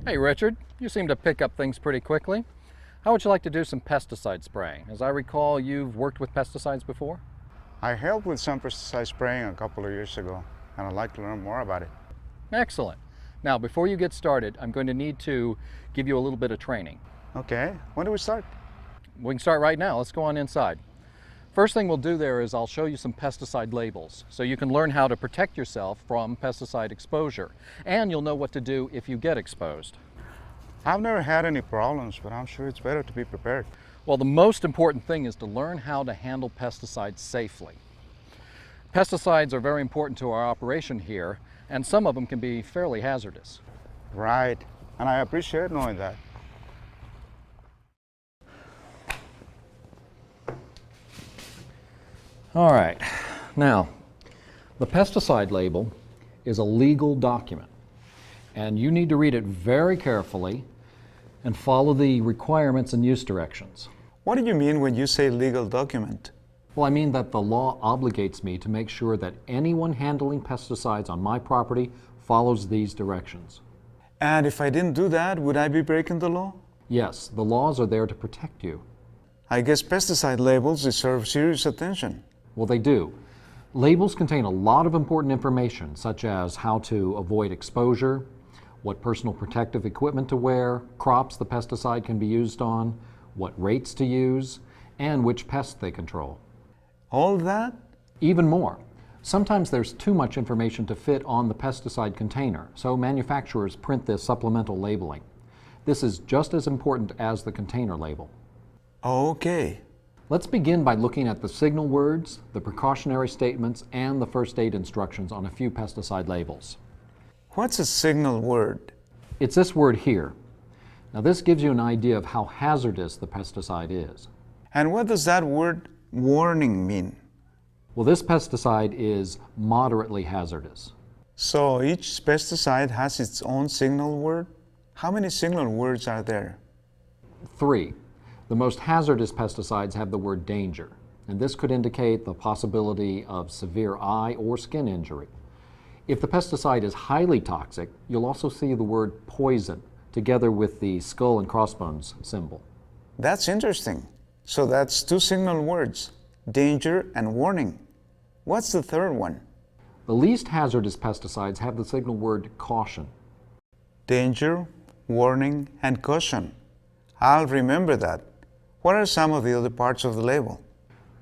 Hey Richard, you seem to pick up things pretty quickly. How would you like to do some pesticide spraying? As I recall, you've worked with pesticides before? I helped with some pesticide spraying a couple of years ago, and I'd like to learn more about it. Excellent. Now, before you get started, I'm going to need to give you a little bit of training. Okay, when do we start? We can start right now. Let's go on inside. First thing we'll do there is I'll show you some pesticide labels so you can learn how to protect yourself from pesticide exposure, and you'll know what to do if you get exposed. I've never had any problems, but I'm sure it's better to be prepared. Well, the most important thing is to learn how to handle pesticides safely. Pesticides are very important to our operation here, and some of them can be fairly hazardous. Right, and I appreciate knowing that. All right, now, the pesticide label is a legal document, and you need to read it very carefully and follow the requirements and use directions. What do you mean when you say legal document? Well, I mean that the law obligates me to make sure that anyone handling pesticides on my property follows these directions. And if I didn't do that, would I be breaking the law? Yes, the laws are there to protect you. I guess pesticide labels deserve serious attention. Well, they do. Labels contain a lot of important information, such as how to avoid exposure, what personal protective equipment to wear, crops the pesticide can be used on, what rates to use, and which pests they control. All that? Even more. Sometimes there's too much information to fit on the pesticide container, so manufacturers print this supplemental labeling. This is just as important as the container label. Okay. Let's begin by looking at the signal words, the precautionary statements, and the first aid instructions on a few pesticide labels. What's a signal word? It's this word here. Now this gives you an idea of how hazardous the pesticide is. And what does that word warning mean? Well, this pesticide is moderately hazardous. So each pesticide has its own signal word? How many signal words are there? 3. The most hazardous pesticides have the word danger, and this could indicate the possibility of severe eye or skin injury. If the pesticide is highly toxic, you'll also see the word poison together with the skull and crossbones symbol. That's interesting. So that's 2 signal words, danger and warning. What's the third one? The least hazardous pesticides have the signal word caution. Danger, warning, and caution. I'll remember that. What are some of the other parts of the label?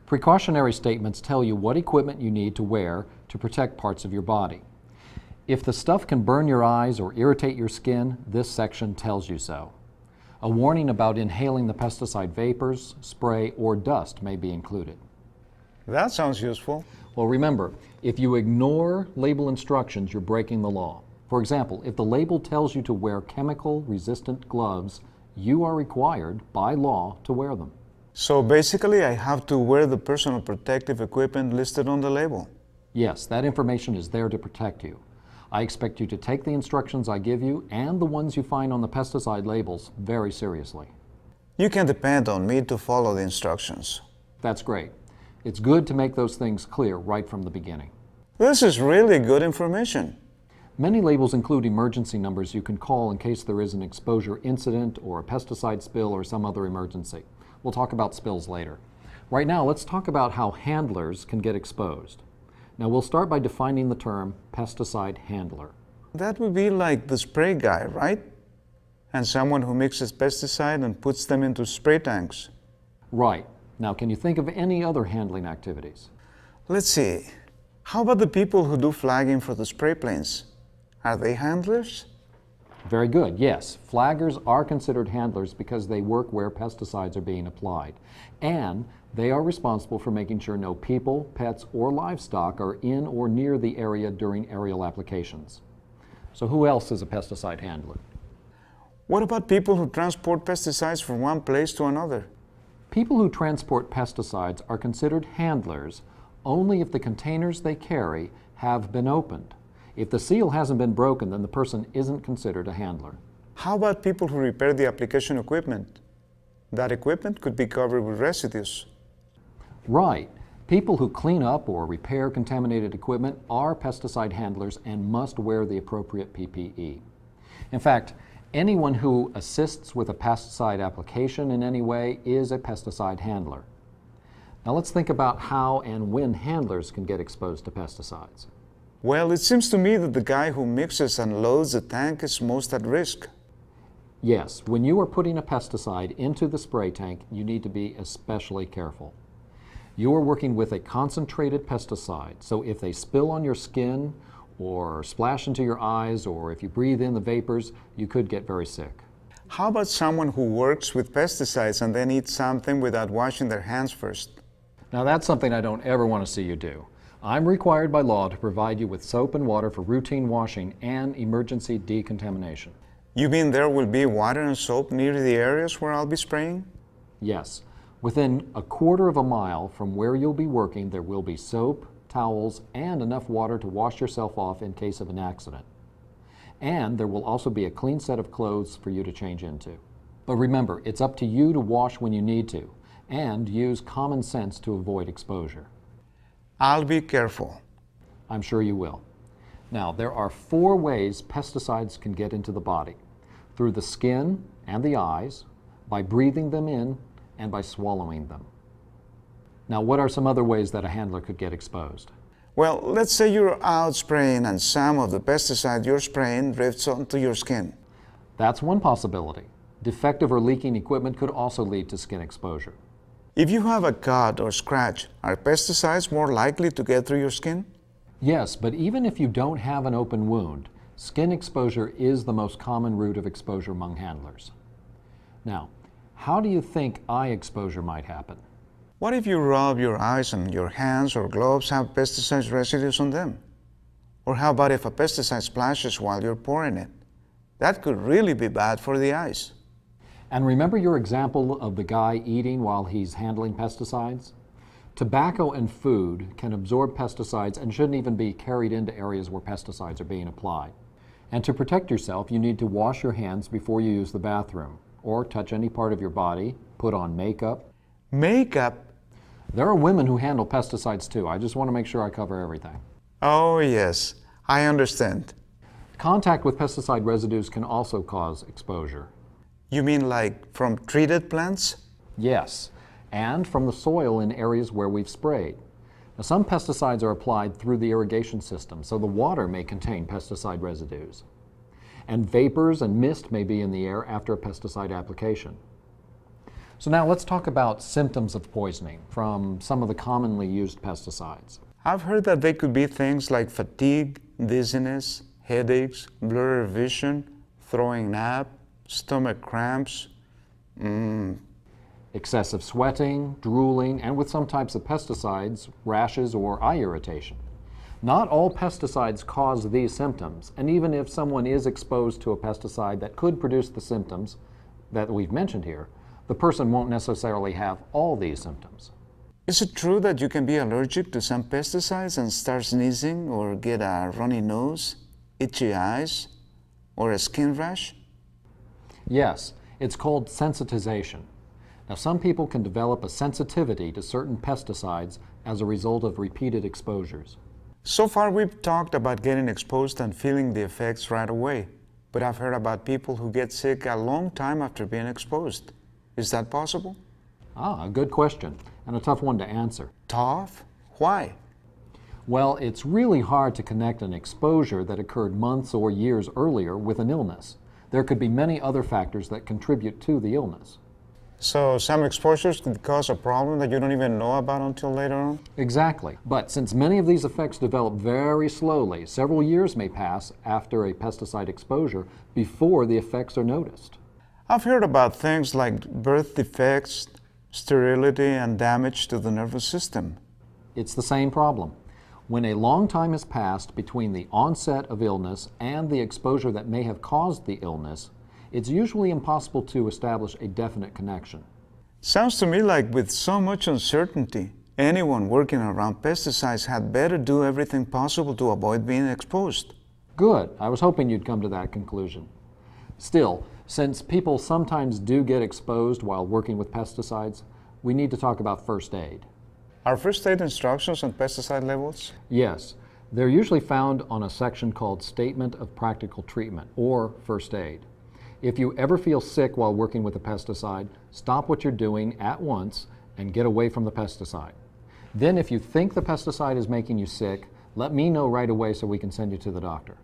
Precautionary statements tell you what equipment you need to wear to protect parts of your body. If the stuff can burn your eyes or irritate your skin, this section tells you so. A warning about inhaling the pesticide vapors, spray, or dust may be included. That sounds useful. Well, remember, if you ignore label instructions, you're breaking the law. For example, if the label tells you to wear chemical-resistant gloves, you are required by law to wear them. So basically, I have to wear the personal protective equipment listed on the label. Yes, that information is there to protect you. I expect you to take the instructions I give you and the ones you find on the pesticide labels very seriously. You can depend on me to follow the instructions. That's great. It's good to make those things clear right from the beginning. This is really good information. Many labels include emergency numbers you can call in case there is an exposure incident or a pesticide spill or some other emergency. We'll talk about spills later. Right now, let's talk about how handlers can get exposed. Now, we'll start by defining the term pesticide handler. That would be like the spray guy, right? And someone who mixes pesticide and puts them into spray tanks. Right. Now, can you think of any other handling activities? Let's see. How about the people who do flagging for the spray planes? Are they handlers? Very good, yes. Flaggers are considered handlers because they work where pesticides are being applied. And they are responsible for making sure no people, pets, or livestock are in or near the area during aerial applications. So who else is a pesticide handler? What about people who transport pesticides from one place to another? People who transport pesticides are considered handlers only if the containers they carry have been opened. If the seal hasn't been broken, then the person isn't considered a handler. How about people who repair the application equipment? That equipment could be covered with residues. Right. People who clean up or repair contaminated equipment are pesticide handlers and must wear the appropriate PPE. In fact, Anyone who assists with a pesticide application in any way is a pesticide handler. Now let's think about how and when handlers can get exposed to pesticides. Well, it seems to me that the guy who mixes and loads the tank is most at risk. Yes, when you are putting a pesticide into the spray tank, you need to be especially careful. You are working with a concentrated pesticide, so if they spill on your skin or splash into your eyes, or if you breathe in the vapors, you could get very sick. How about someone who works with pesticides and then eats something without washing their hands first? Now that's something I don't ever want to see you do. I'm required by law to provide you with soap and water for routine washing and emergency decontamination. You mean there will be water and soap near the areas where I'll be spraying? Yes. Within a quarter of a mile from where you'll be working, there will be soap, towels, and enough water to wash yourself off in case of an accident. And there will also be a clean set of clothes for you to change into. But remember, it's up to you to wash when you need to, and use common sense to avoid exposure. I'll be careful. I'm sure you will. Now, there are 4 ways pesticides can get into the body: through the skin and the eyes, by breathing them in, and by swallowing them. Now, what are some other ways that a handler could get exposed? Well, let's say you're out spraying and some of the pesticide you're spraying drifts onto your skin. That's one possibility. Defective or leaking equipment could also lead to skin exposure. If you have a cut or scratch, are pesticides more likely to get through your skin? Yes, but even if you don't have an open wound, skin exposure is the most common route of exposure among handlers. Now, how do you think eye exposure might happen? What if you rub your eyes and your hands or gloves have pesticide residues on them? Or how about if a pesticide splashes while you're pouring it? That could really be bad for the eyes. And remember your example of the guy eating while he's handling pesticides? Tobacco and food can absorb pesticides and shouldn't even be carried into areas where pesticides are being applied. And to protect yourself, you need to wash your hands before you use the bathroom, or touch any part of your body, put on makeup. Makeup? There are women who handle pesticides too. I just want to make sure I cover everything. Oh yes, I understand. Contact with pesticide residues can also cause exposure. You mean like from treated plants? Yes, and from the soil in areas where we've sprayed. Now, some pesticides are applied through the irrigation system, so the water may contain pesticide residues. And vapors and mist may be in the air after a pesticide application. So now let's talk about symptoms of poisoning from some of the commonly used pesticides. I've heard that they could be things like fatigue, dizziness, headaches, blurred vision, throwing up, stomach cramps, excessive sweating, drooling, and with some types of pesticides, rashes or eye irritation. Not all pesticides cause these symptoms, and even if someone is exposed to a pesticide that could produce the symptoms that we've mentioned here, the person won't necessarily have all these symptoms. Is it true that you can be allergic to some pesticides and start sneezing or get a runny nose, itchy eyes, or a skin rash? Yes, it's called sensitization. Now, some people can develop a sensitivity to certain pesticides as a result of repeated exposures. So far, we've talked about getting exposed and feeling the effects right away, but I've heard about people who get sick a long time after being exposed. Is that possible? A good question, and a tough one to answer. Tough? Why? Well, it's really hard to connect an exposure that occurred months or years earlier with an illness. There could be many other factors that contribute to the illness. So some exposures could cause a problem that you don't even know about until later on? Exactly. But since many of these effects develop very slowly, several years may pass after a pesticide exposure before the effects are noticed. I've heard about things like birth defects, sterility, and damage to the nervous system. It's the same problem. When a long time has passed between the onset of illness and the exposure that may have caused the illness, it's usually impossible to establish a definite connection. Sounds to me like with so much uncertainty, anyone working around pesticides had better do everything possible to avoid being exposed. Good. I was hoping you'd come to that conclusion. Still, since people sometimes do get exposed while working with pesticides, we need to talk about first aid. Are first aid instructions on pesticide labels? Yes, they're usually found on a section called Statement of Practical Treatment, or First Aid. If you ever feel sick while working with a pesticide, stop what you're doing at once and get away from the pesticide. Then if you think the pesticide is making you sick, let me know right away so we can send you to the doctor.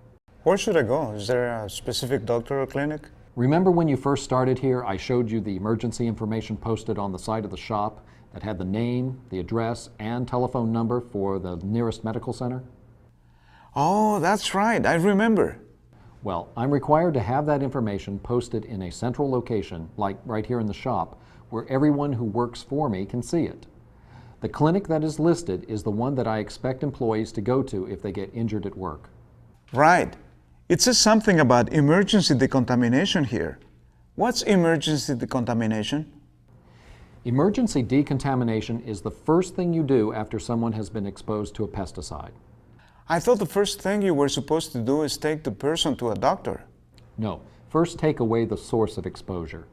Where should I go? Is there a specific doctor or clinic? Remember when you first started here, I showed you the emergency information posted on the side of the shop that had the name, the address, and telephone number for the nearest medical center? Oh, that's right. I remember. Well, I'm required to have that information posted in a central location, like right here in the shop, where everyone who works for me can see it. The clinic that is listed is the one that I expect employees to go to if they get injured at work. Right. It says something about emergency decontamination here. What's emergency decontamination? Emergency decontamination is the first thing you do after someone has been exposed to a pesticide. I thought the first thing you were supposed to do is take the person to a doctor. No, first take away the source of exposure,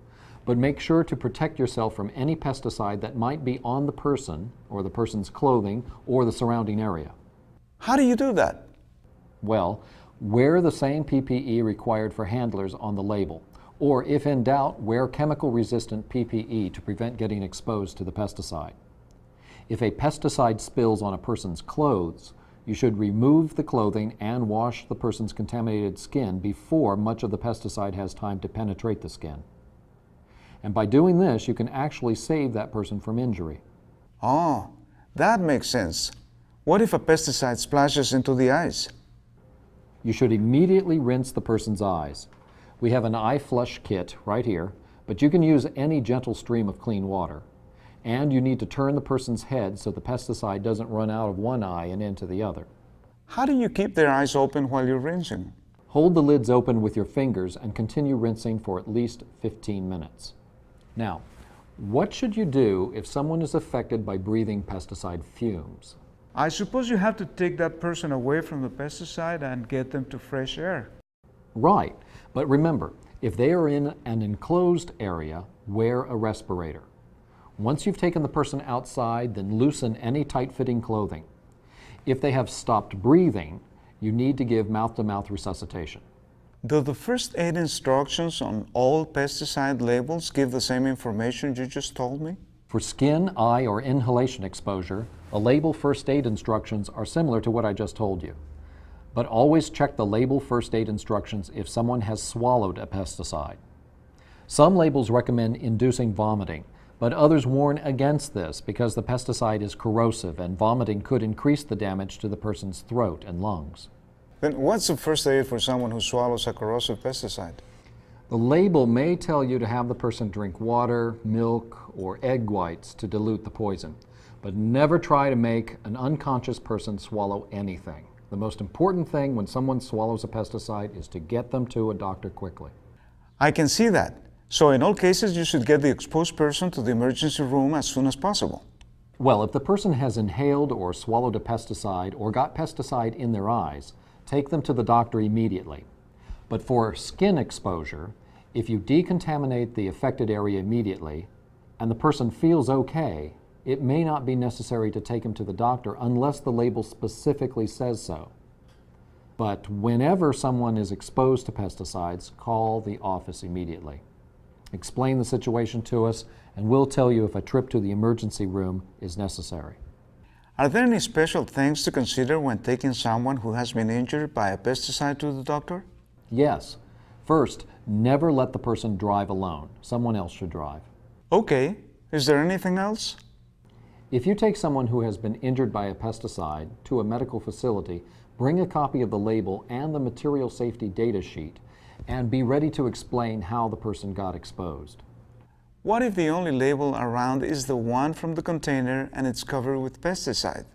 but make sure to protect yourself from any pesticide that might be on the person or the person's clothing or the surrounding area. How do you do that? Well, wear the same PPE required for handlers on the label, or if in doubt, wear chemical-resistant PPE to prevent getting exposed to the pesticide. If a pesticide spills on a person's clothes, you should remove the clothing and wash the person's contaminated skin before much of the pesticide has time to penetrate the skin. And by doing this, you can actually save that person from injury. Oh, that makes sense. What if a pesticide splashes into the eyes? You should immediately rinse the person's eyes. We have an eye flush kit right here, but you can use any gentle stream of clean water. And you need to turn the person's head so the pesticide doesn't run out of one eye and into the other. How do you keep their eyes open while you're rinsing? Hold the lids open with your fingers and continue rinsing for at least 15 minutes. Now, what should you do if someone is affected by breathing pesticide fumes? I suppose you have to take that person away from the pesticide and get them to fresh air. Right, but remember, if they are in an enclosed area, wear a respirator. Once you've taken the person outside, then loosen any tight-fitting clothing. If they have stopped breathing, you need to give mouth-to-mouth resuscitation. Do the first aid instructions on all pesticide labels give the same information you just told me? For skin, eye, or inhalation exposure, a label first aid instructions are similar to what I just told you. But always check the label first aid instructions if someone has swallowed a pesticide. Some labels recommend inducing vomiting, but others warn against this because the pesticide is corrosive and vomiting could increase the damage to the person's throat and lungs. Then what's the first aid for someone who swallows a corrosive pesticide? The label may tell you to have the person drink water, milk, or egg whites to dilute the poison, but never try to make an unconscious person swallow anything. The most important thing when someone swallows a pesticide is to get them to a doctor quickly. I can see that. So in all cases, you should get the exposed person to the emergency room as soon as possible. Well, if the person has inhaled or swallowed a pesticide or got pesticide in their eyes, take them to the doctor immediately. But for skin exposure, if you decontaminate the affected area immediately and the person feels okay, it may not be necessary to take him to the doctor unless the label specifically says so. But whenever someone is exposed to pesticides, call the office immediately. Explain the situation to us, and we'll tell you if a trip to the emergency room is necessary. Are there any special things to consider when taking someone who has been injured by a pesticide to the doctor? Yes. First, never let the person drive alone. Someone else should drive. Okay. Is there anything else? If you take someone who has been injured by a pesticide to a medical facility, bring a copy of the label and the material safety data sheet, and be ready to explain how the person got exposed. What if the only label around is the one from the container and it's covered with pesticide?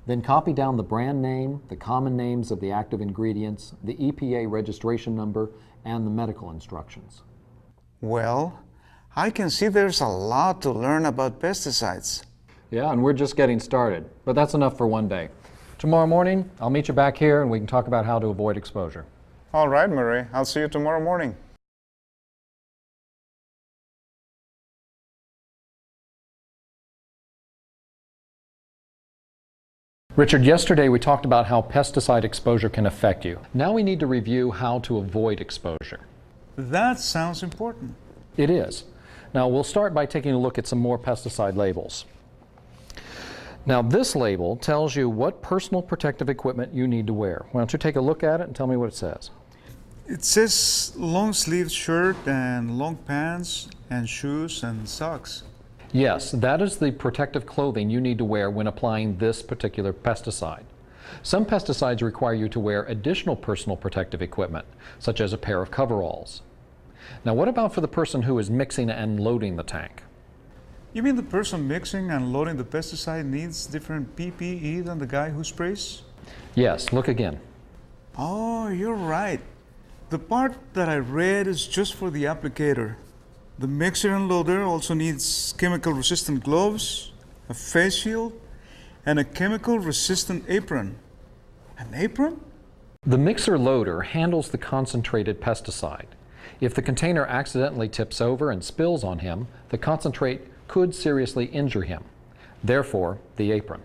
Then copy down the brand name, the common names of the active ingredients, the EPA registration number, and the medical instructions. Well, I can see there's a lot to learn about pesticides. Yeah, and we're just getting started, but that's enough for one day. Tomorrow morning, I'll meet you back here and we can talk about how to avoid exposure. All right, Murray. I'll see you tomorrow morning. Richard, yesterday we talked about how pesticide exposure can affect you. Now we need to review how to avoid exposure. That sounds important. It is. Now we'll start by taking a look at some more pesticide labels. Now this label tells you what personal protective equipment you need to wear. Why don't you take a look at it and tell me what it says? It says long-sleeved shirt and long pants and shoes and socks. Yes, that is the protective clothing you need to wear when applying this particular pesticide. Some pesticides require you to wear additional personal protective equipment, such as a pair of coveralls. Now what about for the person who is mixing and loading the tank? You mean the person mixing and loading the pesticide needs different PPE than the guy who sprays? Yes, look again. Oh, you're right. The part that I read is just for the applicator. The mixer and loader also needs chemical-resistant gloves, a face shield, and a chemical-resistant apron. An apron? The mixer loader handles the concentrated pesticide. If the container accidentally tips over and spills on him, the concentrate could seriously injure him. Therefore, the apron.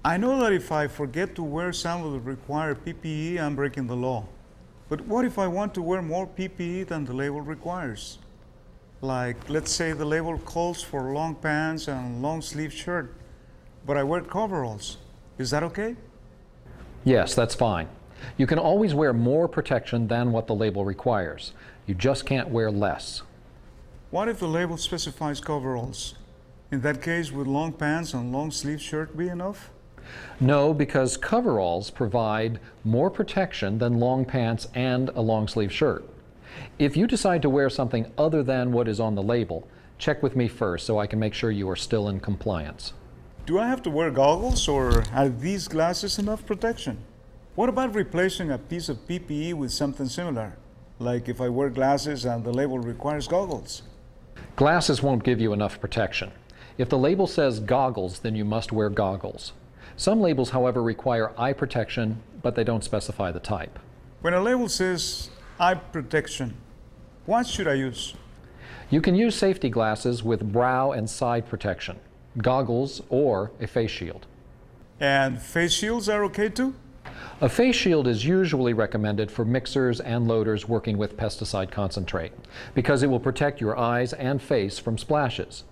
I know that if I forget to wear some of the required PPE, I'm breaking the law. But what if I want to wear more PPE than the label requires? Like, let's say the label calls for long pants and long sleeve shirt, but I wear coveralls. Is that okay? Yes, that's fine. You can always wear more protection than what the label requires. You just can't wear less. What if the label specifies coveralls? In that case, would long pants and long sleeve shirt be enough? No, because coveralls provide more protection than long pants and a long sleeve shirt. If you decide to wear something other than what is on the label, check with me first so I can make sure you are still in compliance. Do I have to wear goggles, or are these glasses enough protection? What about replacing a piece of PPE with something similar? Like if I wear glasses and the label requires goggles? Glasses won't give you enough protection. If the label says goggles, then you must wear goggles. Some labels, however, require eye protection, but they don't specify the type. When a label says eye protection, what should I use? You can use safety glasses with brow and side protection, goggles, or a face shield. And face shields are okay too? A face shield is usually recommended for mixers and loaders working with pesticide concentrate because it will protect your eyes and face from splashes.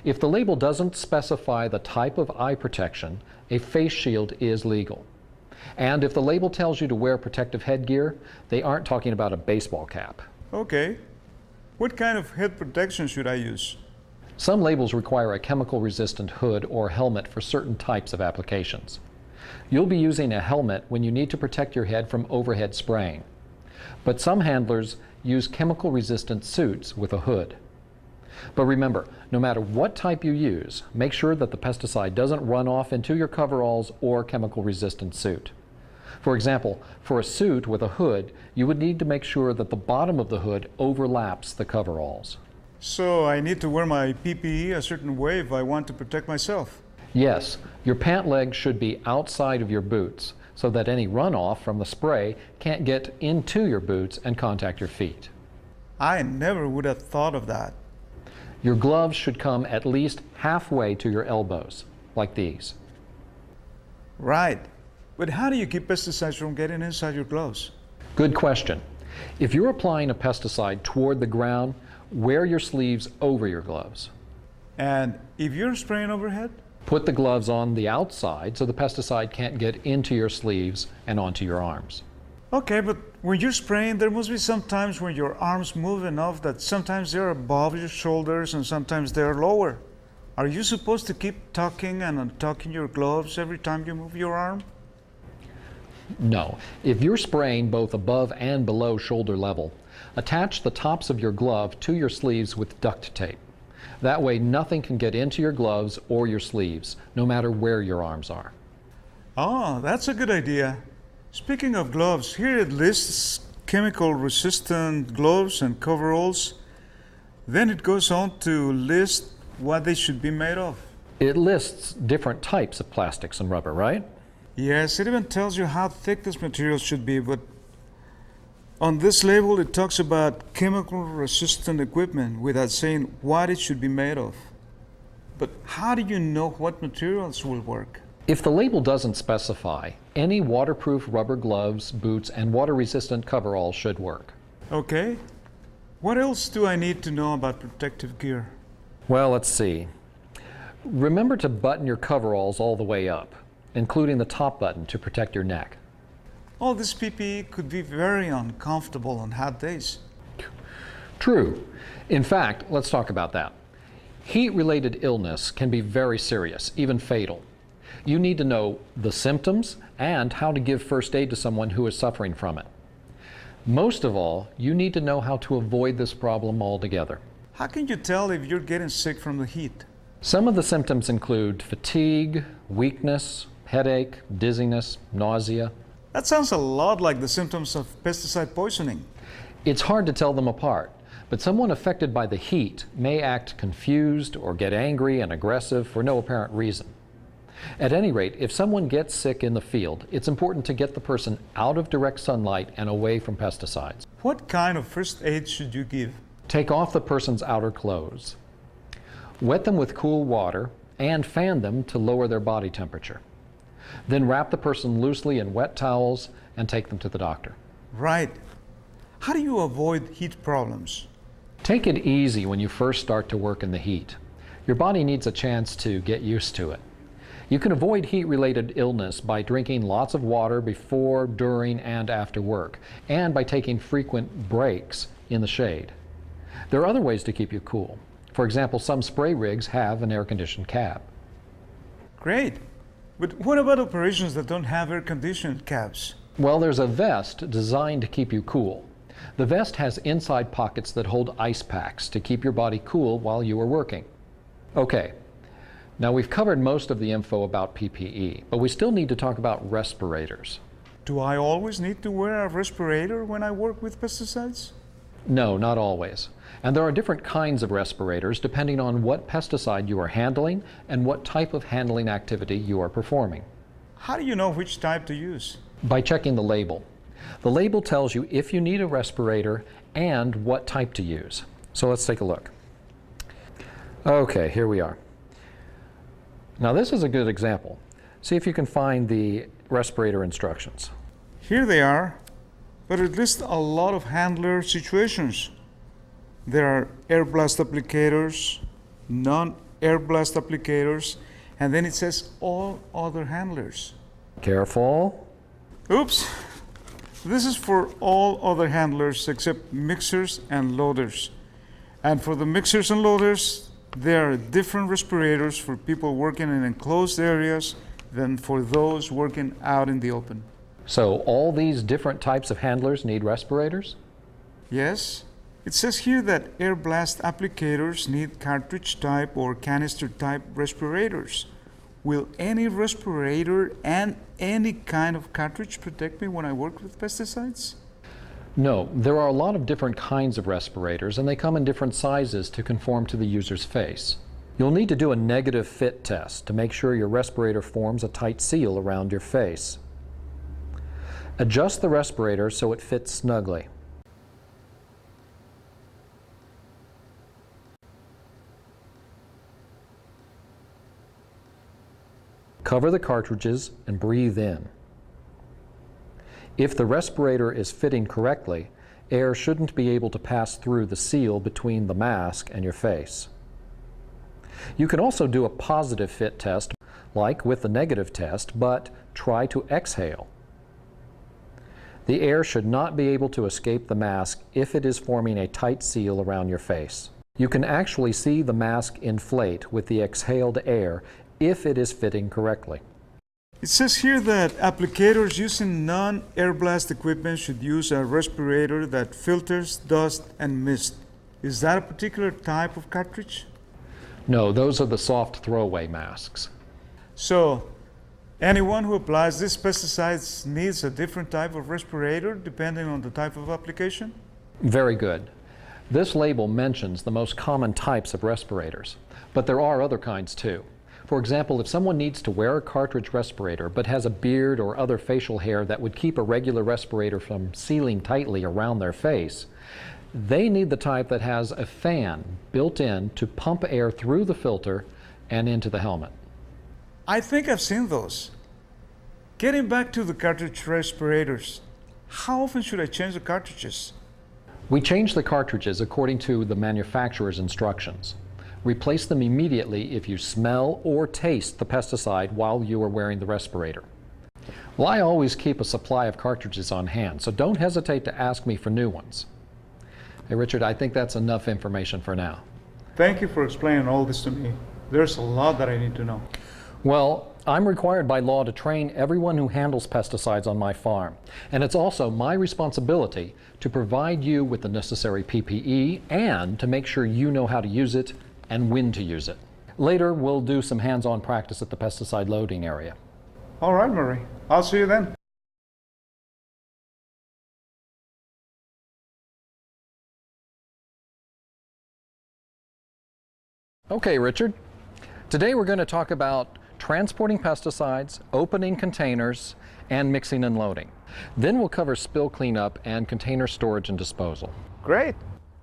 If the label doesn't specify the type of eye protection, a face shield is legal. And if the label tells you to wear protective headgear, they aren't talking about a baseball cap. Okay. What kind of head protection should I use? Some labels require a chemical-resistant hood or helmet for certain types of applications. You'll be using a helmet when you need to protect your head from overhead spraying. But some handlers use chemical-resistant suits with a hood. But remember, no matter what type you use, make sure that the pesticide doesn't run off into your coveralls or chemical-resistant suit. For example, for a suit with a hood, you would need to make sure that the bottom of the hood overlaps the coveralls. So I need to wear my PPE a certain way if I want to protect myself? Yes, your pant legs should be outside of your boots so that any runoff from the spray can't get into your boots and contact your feet. I never would have thought of that. Your gloves should come at least halfway to your elbows, like these. Right. But how do you keep pesticides from getting inside your gloves? Good question. If you're applying a pesticide toward the ground, wear your sleeves over your gloves. And if you're spraying overhead? Put the gloves on the outside so the pesticide can't get into your sleeves and onto your arms. Okay, but when you're spraying, there must be some times when your arms move enough that sometimes they're above your shoulders and sometimes they're lower. Are you supposed to keep tucking and untucking your gloves every time you move your arm? No. If you're spraying both above and below shoulder level, attach the tops of your glove to your sleeves with duct tape. That way nothing can get into your gloves or your sleeves, no matter where your arms are. Oh, that's a good idea. Speaking of gloves, here it lists chemical-resistant gloves and coveralls. Then it goes on to list what they should be made of. It lists different types of plastics and rubber, right? Yes, it even tells you how thick this material should be, but on this label it talks about chemical-resistant equipment without saying what it should be made of. But how do you know what materials will work? If the label doesn't specify, any waterproof rubber gloves, boots, and water-resistant coveralls should work. Okay. What else do I need to know about protective gear? Well, let's see. Remember to button your coveralls all the way up, including the top button to protect your neck. All this PPE could be very uncomfortable on hot days. True. In fact, let's talk about that. Heat-related illness can be very serious, even fatal. You need to know the symptoms and how to give first aid to someone who is suffering from it. Most of all, you need to know how to avoid this problem altogether. How can you tell if you're getting sick from the heat? Some of the symptoms include fatigue, weakness, headache, dizziness, nausea. That sounds a lot like the symptoms of pesticide poisoning. It's hard to tell them apart, but someone affected by the heat may act confused or get angry and aggressive for no apparent reason. At any rate, if someone gets sick in the field, it's important to get the person out of direct sunlight and away from pesticides. What kind of first aid should you give? Take off the person's outer clothes. Wet them with cool water and fan them to lower their body temperature. Then wrap the person loosely in wet towels and take them to the doctor. Right. How do you avoid heat problems? Take it easy when you first start to work in the heat. Your body needs a chance to get used to it. You can avoid heat-related illness by drinking lots of water before, during, and after work, and by taking frequent breaks in the shade. There are other ways to keep you cool. For example, some spray rigs have an air-conditioned cab. Great. But what about operations that don't have air-conditioned cabs? Well, there's a vest designed to keep you cool. The vest has inside pockets that hold ice packs to keep your body cool while you are working. Okay, now we've covered most of the info about PPE, but we still need to talk about respirators. Do I always need to wear a respirator when I work with pesticides? No, not always. And there are different kinds of respirators depending on what pesticide you are handling and what type of handling activity you are performing. How do you know which type to use? By checking the label. The label tells you if you need a respirator and what type to use. So let's take a look. Okay, here we are. Now this is a good example. See if you can find the respirator instructions. Here they are, but it lists a lot of handler situations. There are air blast applicators, non-air blast applicators, and then it says all other handlers. Careful. Oops! This is for all other handlers except mixers and loaders. And for the mixers and loaders, there are different respirators for people working in enclosed areas than for those working out in the open. So all these different types of handlers need respirators? Yes. It says here that air blast applicators need cartridge type or canister type respirators. Will any respirator and any kind of cartridge protect me when I work with pesticides? No, there are a lot of different kinds of respirators and they come in different sizes to conform to the user's face. You'll need to do a negative fit test to make sure your respirator forms a tight seal around your face. Adjust the respirator so it fits snugly. Cover the cartridges and breathe in. If the respirator is fitting correctly, air shouldn't be able to pass through the seal between the mask and your face. You can also do a positive fit test, like with the negative test, but try to exhale. The air should not be able to escape the mask if it is forming a tight seal around your face. You can actually see the mask inflate with the exhaled air if it is fitting correctly. It says here that applicators using non-air blast equipment should use a respirator that filters dust and mist. Is that a particular type of cartridge? No, those are the soft throwaway masks. So, anyone who applies these pesticides needs a different type of respirator depending on the type of application? Very good. This label mentions the most common types of respirators, but there are other kinds too. For example, if someone needs to wear a cartridge respirator but has a beard or other facial hair that would keep a regular respirator from sealing tightly around their face, they need the type that has a fan built in to pump air through the filter and into the helmet. I think I've seen those. Getting back to the cartridge respirators, how often should I change the cartridges? We change the cartridges according to the manufacturer's instructions. Replace them immediately if you smell or taste the pesticide while you are wearing the respirator. Well, I always keep a supply of cartridges on hand, so don't hesitate to ask me for new ones. Hey, Richard, I think that's enough information for now. Thank you for explaining all this to me. There's a lot that I need to know. Well, I'm required by law to train everyone who handles pesticides on my farm, and it's also my responsibility to provide you with the necessary PPE and to make sure you know how to use it and when to use it. Later, we'll do some hands-on practice at the pesticide loading area. All right, Murray. I'll see you then. Okay, Richard. Today we're going to talk about transporting pesticides, opening containers, and mixing and loading. Then we'll cover spill cleanup and container storage and disposal. Great.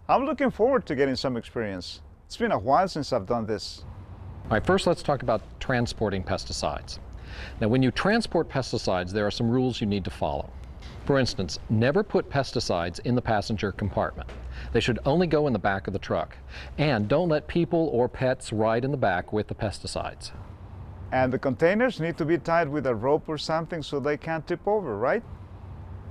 I'm looking forward to getting some experience. It's been a while since I've done this. All right, first let's talk about transporting pesticides. Now, when you transport pesticides, there are some rules you need to follow. For instance, never put pesticides in the passenger compartment. They should only go in the back of the truck. And don't let people or pets ride in the back with the pesticides. And the containers need to be tied with a rope or something so they can't tip over, right?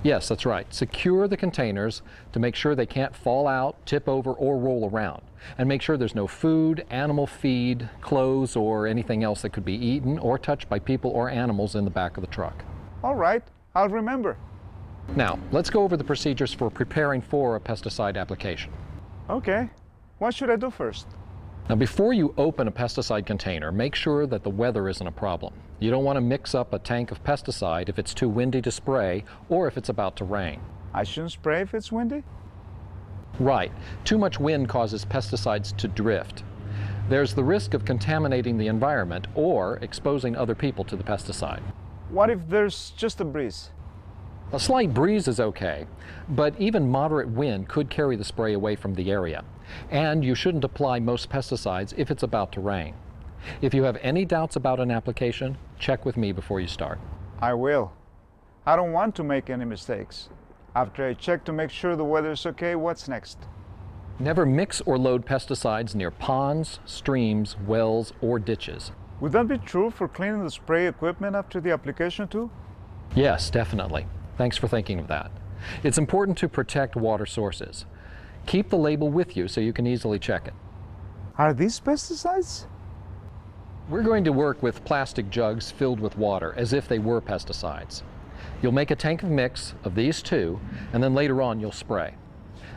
Yes, that's right. Secure the containers to make sure they can't fall out, tip over, or roll around. And make sure there's no food, animal feed, clothes, or anything else that could be eaten or touched by people or animals in the back of the truck. All right, I'll remember. Now, let's go over the procedures for preparing for a pesticide application. Okay, what should I do first? Now, before you open a pesticide container, make sure that the weather isn't a problem. You don't want to mix up a tank of pesticide if it's too windy to spray or if it's about to rain. I shouldn't spray if it's windy? Right. Too much wind causes pesticides to drift. There's the risk of contaminating the environment or exposing other people to the pesticide. What if there's just a breeze? A slight breeze is okay, but even moderate wind could carry the spray away from the area. And you shouldn't apply most pesticides if it's about to rain. If you have any doubts about an application, check with me before you start. I will. I don't want to make any mistakes. After I check to make sure the weather's okay, what's next? Never mix or load pesticides near ponds, streams, wells, or ditches. Would that be true for cleaning the spray equipment after the application too? Yes, definitely. Thanks for thinking of that. It's important to protect water sources. Keep the label with you so you can easily check it. Are these pesticides? We're going to work with plastic jugs filled with water as if they were pesticides. You'll make a tank of mix of these two, and then later on you'll spray.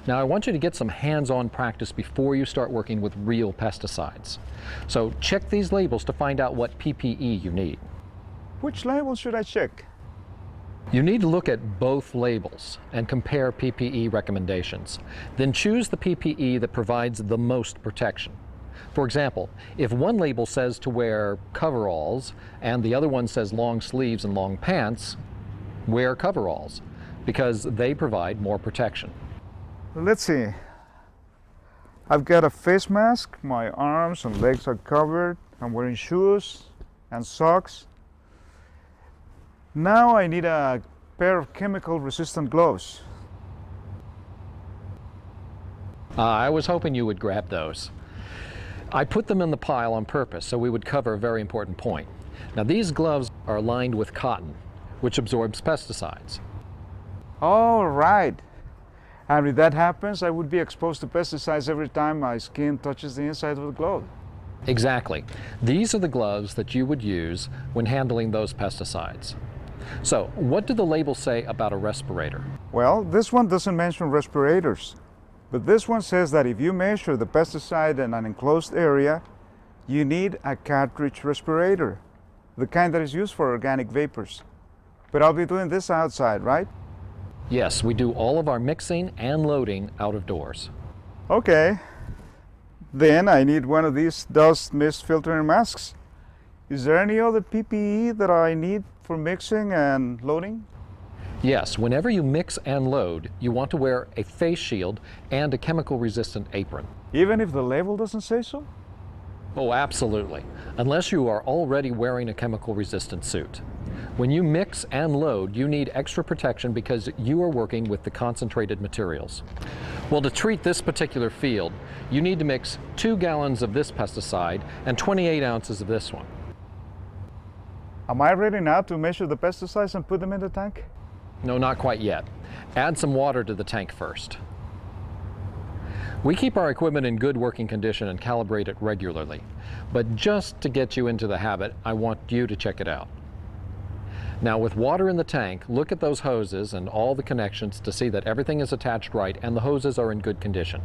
Now, I want you to get some hands-on practice before you start working with real pesticides. So check these labels to find out what PPE you need. Which label should I check? You need to look at both labels and compare PPE recommendations. Then choose the PPE that provides the most protection. For example, if one label says to wear coveralls and the other one says long sleeves and long pants, wear coveralls because they provide more protection. Let's see. I've got a face mask, my arms and legs are covered, I'm wearing shoes and socks. Now I need a pair of chemical resistant gloves. I was hoping you would grab those. I put them in the pile on purpose so we would cover a very important point. Now, these gloves are lined with cotton, which absorbs pesticides. All right. And if that happens, I would be exposed to pesticides every time my skin touches the inside of the glove. Exactly. These are the gloves that you would use when handling those pesticides. So, what do the labels say about a respirator? Well, this one doesn't mention respirators, but this one says that if you measure the pesticide in an enclosed area, you need a cartridge respirator, the kind that is used for organic vapors. But I'll be doing this outside, right? Yes, we do all of our mixing and loading out of doors. Okay. Then I need one of these dust mist filtering masks. Is there any other PPE that I need for mixing and loading? Yes, whenever you mix and load, you want to wear a face shield and a chemical-resistant apron. Even if the label doesn't say so? Oh, absolutely. Unless you are already wearing a chemical-resistant suit. When you mix and load, you need extra protection because you are working with the concentrated materials. Well, to treat this particular field, you need to mix 2 gallons of this pesticide and 28 ounces of this one. Am I ready now to measure the pesticides and put them in the tank? No, not quite yet. Add some water to the tank first. We keep our equipment in good working condition and calibrate it regularly. But just to get you into the habit, I want you to check it out. Now, with water in the tank, look at those hoses and all the connections to see that everything is attached right and the hoses are in good condition.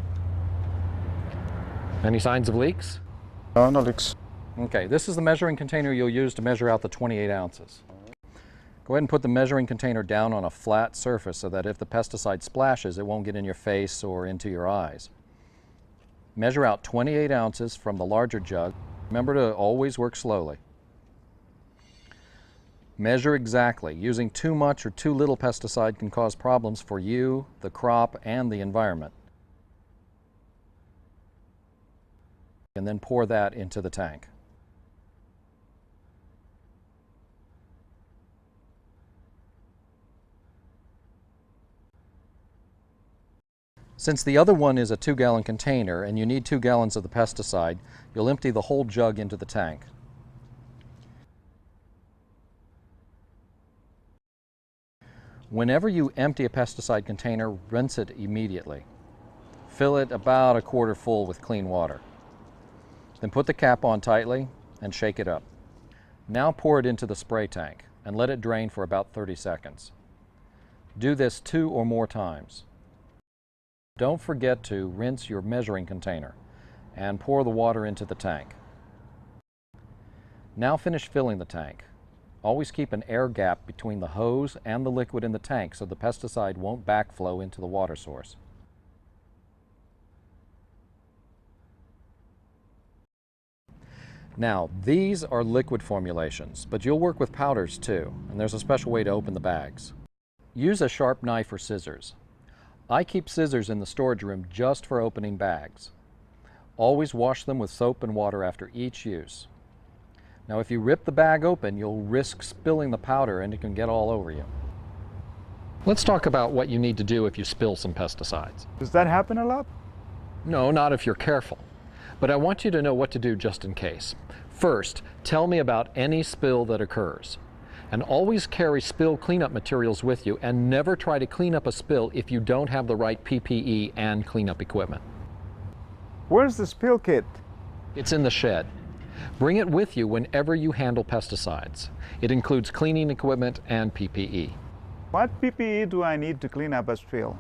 Any signs of leaks? No, no leaks. Okay, this is the measuring container you'll use to measure out the 28 ounces. Go ahead and put the measuring container down on a flat surface so that if the pesticide splashes, it won't get in your face or into your eyes. Measure out 28 ounces from the larger jug. Remember to always work slowly. Measure exactly. Using too much or too little pesticide can cause problems for you, the crop, and the environment. And then pour that into the tank. Since the other one is a 2-gallon container and you need 2 gallons of the pesticide, you'll empty the whole jug into the tank. Whenever you empty a pesticide container, rinse it immediately. Fill it about a quarter full with clean water. Then put the cap on tightly and shake it up. Now pour it into the spray tank and let it drain for about 30 seconds. Do this 2 or more times. Don't forget to rinse your measuring container and pour the water into the tank. Now finish filling the tank. Always keep an air gap between the hose and the liquid in the tank so the pesticide won't backflow into the water source. Now, these are liquid formulations, but you'll work with powders too, and there's a special way to open the bags. Use a sharp knife or scissors. I keep scissors in the storage room just for opening bags. Always wash them with soap and water after each use. Now, if you rip the bag open, you'll risk spilling the powder and it can get all over you. Let's talk about what you need to do if you spill some pesticides. Does that happen a lot? No, not if you're careful. But I want you to know what to do just in case. First, tell me about any spill that occurs. And always carry spill cleanup materials with you and never try to clean up a spill if you don't have the right PPE and cleanup equipment. Where's the spill kit? It's in the shed. Bring it with you whenever you handle pesticides. It includes cleaning equipment and PPE. What PPE do I need to clean up a spill?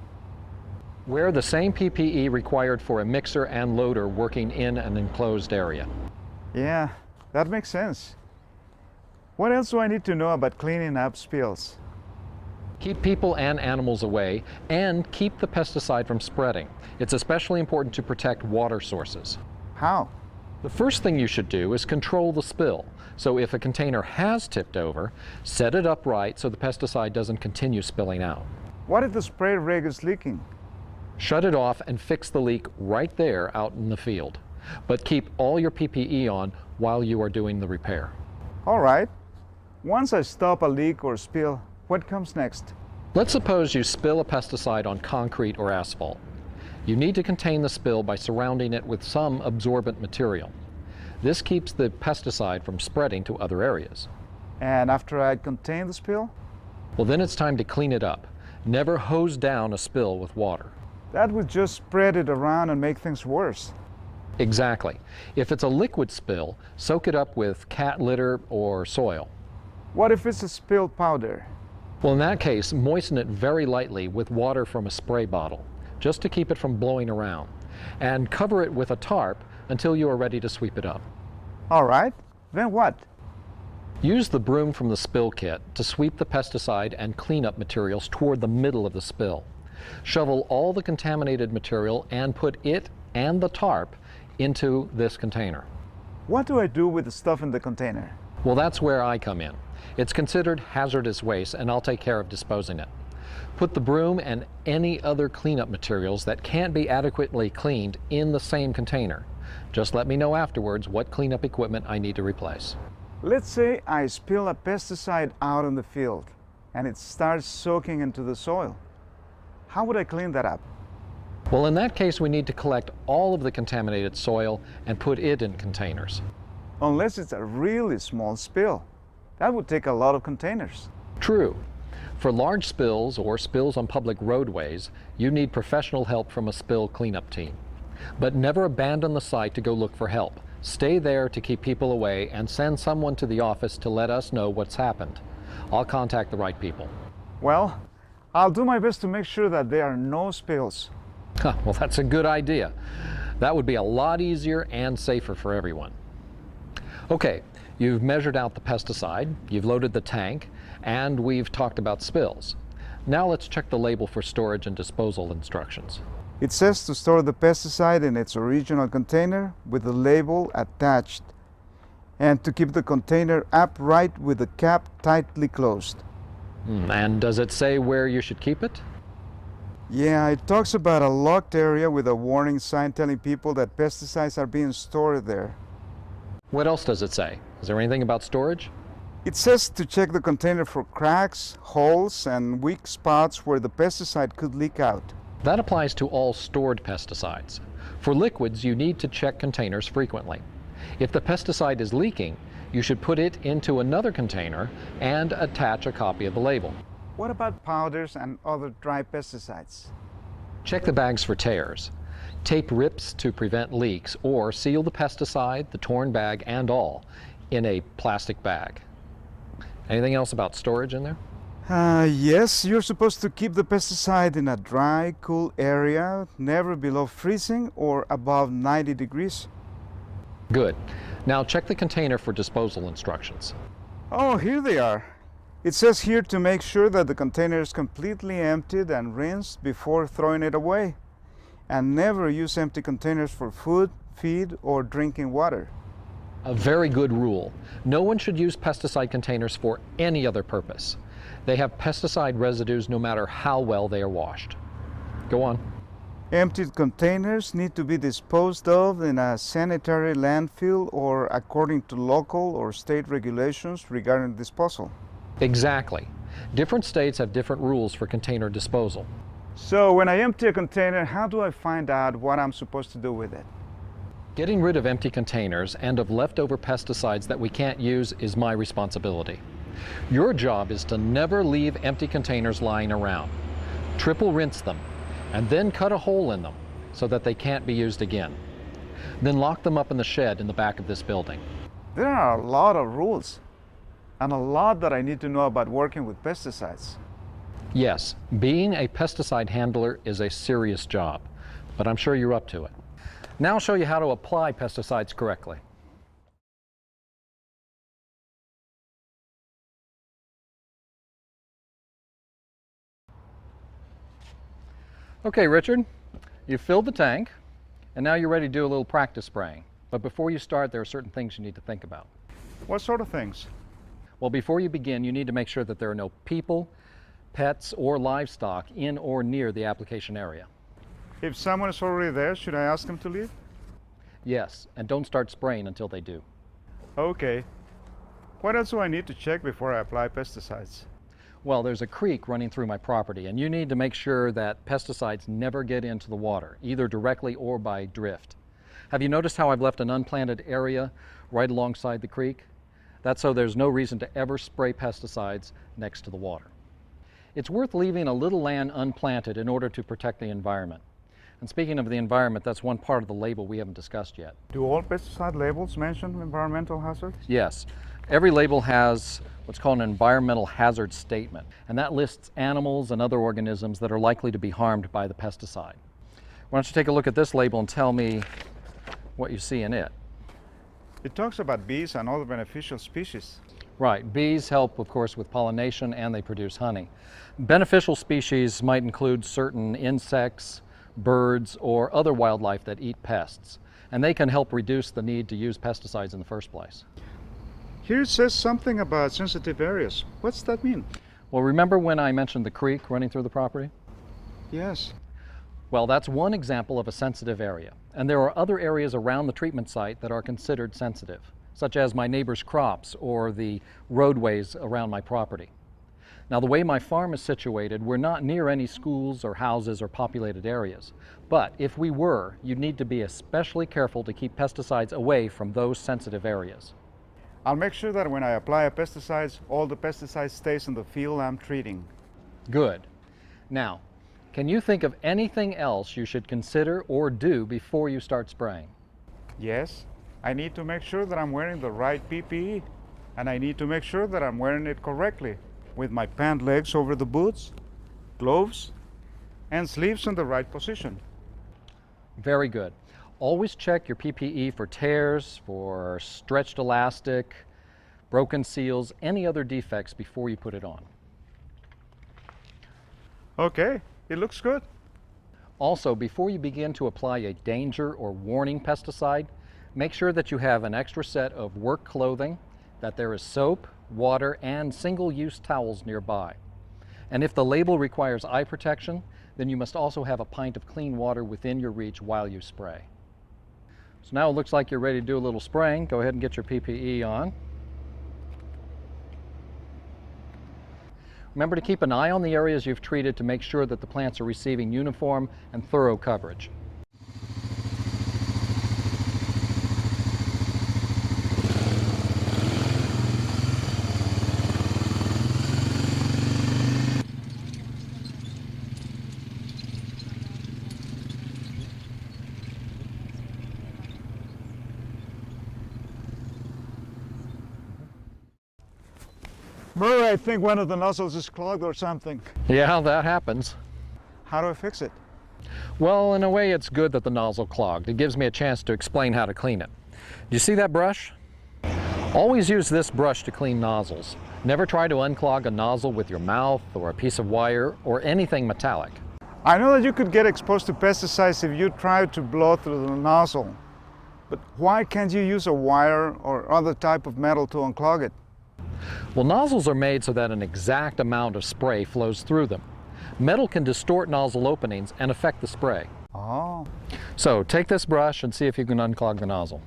Wear the same PPE required for a mixer and loader working in an enclosed area. Yeah, that makes sense. What else do I need to know about cleaning up spills? Keep people and animals away and keep the pesticide from spreading. It's especially important to protect water sources. How? The first thing you should do is control the spill. So if a container has tipped over, set it up right so the pesticide doesn't continue spilling out. What if the spray rig is leaking? Shut it off and fix the leak right there out in the field. But keep all your PPE on while you are doing the repair. All right. Once I stop a leak or spill, what comes next? Let's suppose you spill a pesticide on concrete or asphalt. You need to contain the spill by surrounding it with some absorbent material. This keeps the pesticide from spreading to other areas. And after I contain the spill? Well, then it's time to clean it up. Never hose down a spill with water. That would just spread it around and make things worse. Exactly. If it's a liquid spill, soak it up with cat litter or soil. What if it's a spilled powder? Well, in that case, moisten it very lightly with water from a spray bottle, just to keep it from blowing around, and cover it with a tarp until you are ready to sweep it up. All right, then what? Use the broom from the spill kit to sweep the pesticide and cleanup materials toward the middle of the spill. Shovel all the contaminated material and put it and the tarp into this container. What do I do with the stuff in the container? Well, that's where I come in. It's considered hazardous waste, and I'll take care of disposing it. Put the broom and any other cleanup materials that can't be adequately cleaned in the same container. Just let me know afterwards what cleanup equipment I need to replace. Let's say I spill a pesticide out in the field and it starts soaking into the soil. How would I clean that up? Well, in that case, we need to collect all of the contaminated soil and put it in containers. Unless it's a really small spill. That would take a lot of containers. True. For large spills or spills on public roadways, you need professional help from a spill cleanup team. But never abandon the site to go look for help. Stay there to keep people away and send someone to the office to let us know what's happened. I'll contact the right people. Well, I'll do my best to make sure that there are no spills. Well, that's a good idea. That would be a lot easier and safer for everyone. Okay, you've measured out the pesticide, you've loaded the tank, and we've talked about spills. Now let's check the label for storage and disposal instructions. It says to store the pesticide in its original container with the label attached, and to keep the container upright with the cap tightly closed. And does it say where you should keep it? Yeah, it talks about a locked area with a warning sign telling people that pesticides are being stored there. What else does it say? Is there anything about storage? It says to check the container for cracks, holes, and weak spots where the pesticide could leak out. That applies to all stored pesticides. For liquids, you need to check containers frequently. If the pesticide is leaking, you should put it into another container and attach a copy of the label. What about powders and other dry pesticides? Check the bags for tears. Tape rips to prevent leaks, or seal the pesticide, the torn bag, and all in a plastic bag. Anything else about storage in there? Yes, you're supposed to keep the pesticide in a dry, cool area, never below freezing or above 90 degrees. Good. Now check the container for disposal instructions. Oh, here they are. It says here to make sure that the container is completely emptied and rinsed before throwing it away. And never use empty containers for food, feed, or drinking water. A very good rule. No one should use pesticide containers for any other purpose. They have pesticide residues no matter how well they are washed. Go on. Emptied containers need to be disposed of in a sanitary landfill or according to local or state regulations regarding disposal. Exactly. Different states have different rules for container disposal. So when I empty a container, how do I find out what I'm supposed to do with it? Getting rid of empty containers and of leftover pesticides that we can't use is my responsibility. Your job is to never leave empty containers lying around. Triple rinse them, and then cut a hole in them so that they can't be used again. Then lock them up in the shed in the back of this building. There are a lot of rules and a lot that I need to know about working with pesticides. Yes, being a pesticide handler is a serious job, but I'm sure you're up to it. Now I'll show you how to apply pesticides correctly. Okay, Richard, you've filled the tank, and now you're ready to do a little practice spraying. But before you start, there are certain things you need to think about. What sort of things? Well, before you begin, you need to make sure that there are no people, pets, or livestock in or near the application area. If someone is already there, should I ask them to leave? Yes, and don't start spraying until they do. Okay. What else do I need to check before I apply pesticides? Well, there's a creek running through my property, and you need to make sure that pesticides never get into the water, either directly or by drift. Have you noticed how I've left an unplanted area right alongside the creek? That's so there's no reason to ever spray pesticides next to the water. It's worth leaving a little land unplanted in order to protect the environment. And speaking of the environment, that's one part of the label we haven't discussed yet. Do all pesticide labels mention environmental hazards? Yes. Every label has what's called an environmental hazard statement, and that lists animals and other organisms that are likely to be harmed by the pesticide. Why don't you take a look at this label and tell me what you see in it? It talks about bees and other beneficial species. Right. Bees help, of course, with pollination, and they produce honey. Beneficial species might include certain insects, birds, or other wildlife that eat pests, and they can help reduce the need to use pesticides in the first place. Here it says something about sensitive areas. What's that mean? Well, remember when I mentioned the creek running through the property? Yes. Well, that's one example of a sensitive area, and there are other areas around the treatment site that are considered sensitive. such as my neighbor's crops or the roadways around my property. Now, the way my farm is situated, we're not near any schools or houses or populated areas. But if we were, you'd need to be especially careful to keep pesticides away from those sensitive areas. I'll make sure that when I apply pesticides, all the pesticide stays in the field I'm treating. Good. Now, can you think of anything else you should consider or do before you start spraying? Yes, I need to make sure that I'm wearing the right PPE, and I need to make sure that I'm wearing it correctly, with my pant legs over the boots, gloves, and sleeves in the right position. Very good. Always check your PPE for tears, for stretched elastic, broken seals, any other defects before you put it on. Okay, it looks good. Also, before you begin to apply a danger or warning pesticide, make sure that you have an extra set of work clothing, that there is soap, water, and single-use towels nearby. And if the label requires eye protection, then you must also have a pint of clean water within your reach while you spray. So now it looks like you're ready to do a little spraying. Go ahead and get your PPE on. Remember to keep an eye on the areas you've treated to make sure that the plants are receiving uniform and thorough coverage. Murray, I think one of the nozzles is clogged or something. Yeah, that happens. How do I fix it? Well, in a way, it's good that the nozzle clogged. It gives me a chance to explain how to clean it. Do you see that brush? Always use this brush to clean nozzles. Never try to unclog a nozzle with your mouth or a piece of wire or anything metallic. I know that you could get exposed to pesticides if you try to blow through the nozzle. But why can't you use a wire or other type of metal to unclog it? Well, nozzles are made so that an exact amount of spray flows through them. Metal can distort nozzle openings and affect the spray. Oh. So take this brush and see if you can unclog the nozzle.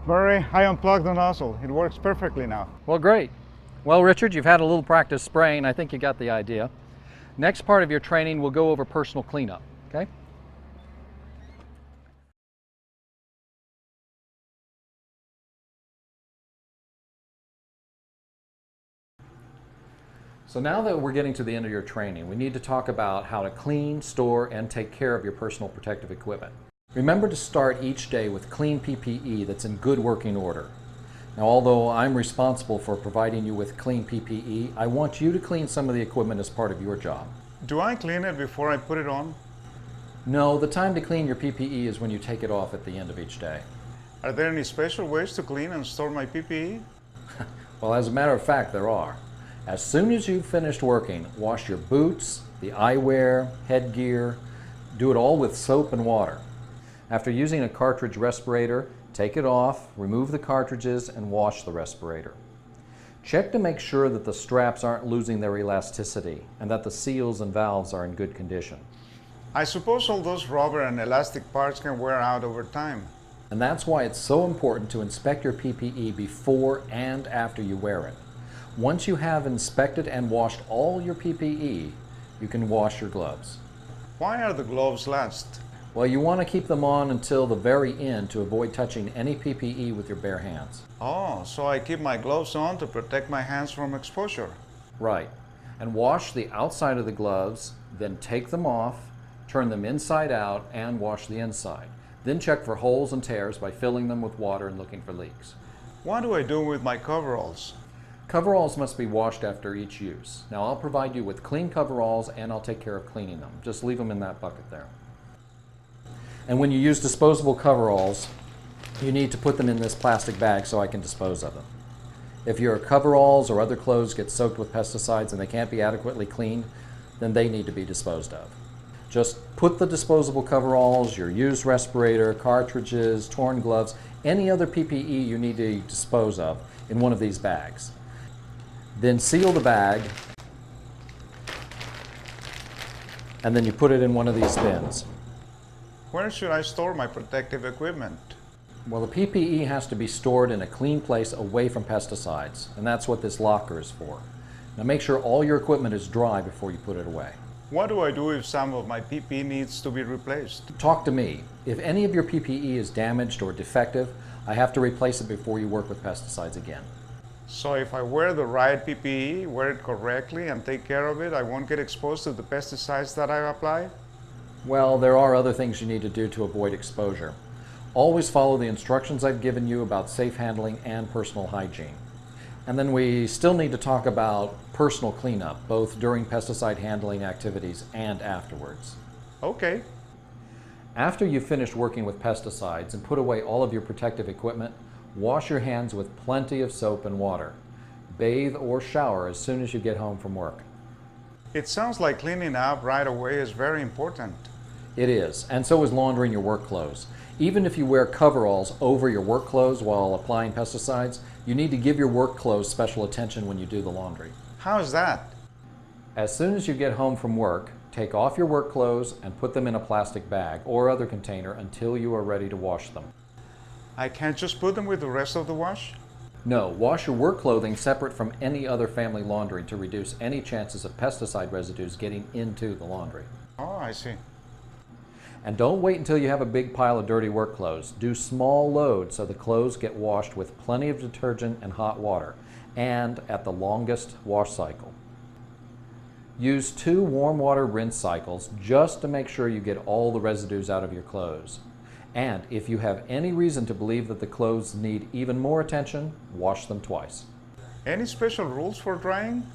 Murray, I unplugged the nozzle. It works perfectly now. Well, great. Well, Richard, you've had a little practice spraying. I think you got the idea. Next part of your training, we'll go over personal cleanup, okay? So now that we're getting to the end of your training, we need to talk about how to clean, store, and take care of your personal protective equipment. Remember to start each day with clean PPE that's in good working order. Now, although I'm responsible for providing you with clean PPE, I want you to clean some of the equipment as part of your job. Do I clean it before I put it on? No, the time to clean your PPE is when you take it off at the end of each day. Are there any special ways to clean and store my PPE? Well, as a matter of fact, there are. As soon as you've finished working, wash your boots, the eyewear, headgear, do it all with soap and water. After using a cartridge respirator, take it off, remove the cartridges, and wash the respirator. Check to make sure that the straps aren't losing their elasticity and that the seals and valves are in good condition. I suppose all those rubber and elastic parts can wear out over time. And that's why it's so important to inspect your PPE before and after you wear it. Once you have inspected and washed all your PPE, you can wash your gloves. Why are the gloves last? Well, you want to keep them on until the very end to avoid touching any PPE with your bare hands. Oh, so I keep my gloves on to protect my hands from exposure. Right. And wash the outside of the gloves, then take them off, turn them inside out, and wash the inside. Then check for holes and tears by filling them with water and looking for leaks. What do I do with my coveralls? Coveralls must be washed after each use. Now, I'll provide you with clean coveralls and I'll take care of cleaning them. Just leave them in that bucket there. And when you use disposable coveralls, you need to put them in this plastic bag so I can dispose of them. If your coveralls or other clothes get soaked with pesticides and they can't be adequately cleaned, then they need to be disposed of. Just put the disposable coveralls, your used respirator, cartridges, torn gloves, any other PPE you need to dispose of in one of these bags. Then seal the bag, and then you put it in one of these bins. Where should I store my protective equipment? Well, the PPE has to be stored in a clean place away from pesticides, and that's what this locker is for. Now make sure all your equipment is dry before you put it away. What do I do if some of my PPE needs to be replaced? Talk to me. If any of your PPE is damaged or defective, I have to replace it before you work with pesticides again. So if I wear the right PPE, wear it correctly, and take care of it, I won't get exposed to the pesticides that I apply? Well, there are other things you need to do to avoid exposure. Always follow the instructions I've given you about safe handling and personal hygiene. And then we still need to talk about personal cleanup, both during pesticide handling activities and afterwards. Okay. After you've finished working with pesticides and put away all of your protective equipment, wash your hands with plenty of soap and water. Bathe or shower as soon as you get home from work. It sounds like cleaning up right away is very important. It is, and so is laundering your work clothes. Even if you wear coveralls over your work clothes while applying pesticides, you need to give your work clothes special attention when you do the laundry. How is that? As soon as you get home from work, take off your work clothes and put them in a plastic bag or other container until you are ready to wash them. I can't just put them with the rest of the wash? No, wash your work clothing separate from any other family laundry to reduce any chances of pesticide residues getting into the laundry. Oh, I see. And don't wait until you have a big pile of dirty work clothes. Do small loads so the clothes get washed with plenty of detergent and hot water, and at the longest wash cycle. Use 2 warm water rinse cycles just to make sure you get all the residues out of your clothes. And if you have any reason to believe that the clothes need even more attention, wash them twice. Any special rules for drying?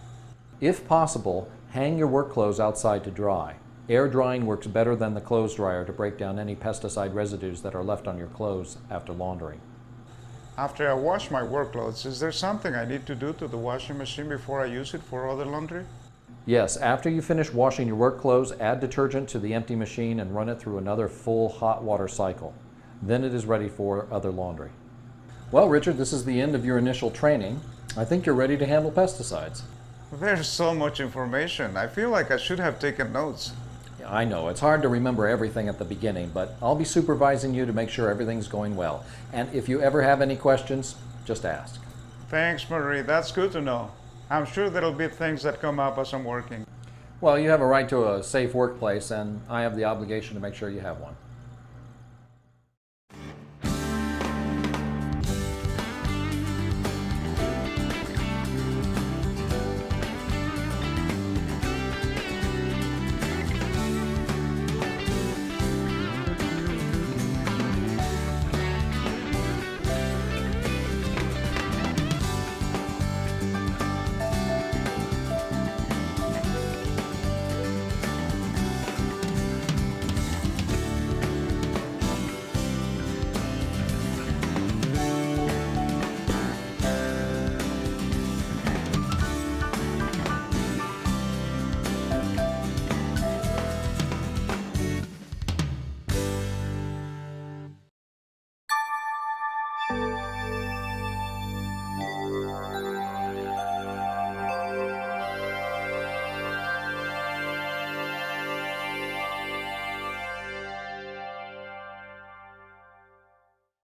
If possible, hang your work clothes outside to dry. Air drying works better than the clothes dryer to break down any pesticide residues that are left on your clothes after laundering. After I wash my work clothes, is there something I need to do to the washing machine before I use it for other laundry? Yes, after you finish washing your work clothes, add detergent to the empty machine and run it through another full hot water cycle. Then it is ready for other laundry. Well, Richard, this is the end of your initial training. I think you're ready to handle pesticides. There's so much information. I feel like I should have taken notes. Yeah, I know, it's hard to remember everything at the beginning, but I'll be supervising you to make sure everything's going well. And if you ever have any questions, just ask. Thanks, Marie. That's good to know. I'm sure there'll be things that come up as I'm working. Well, you have a right to a safe workplace, and I have the obligation to make sure you have one.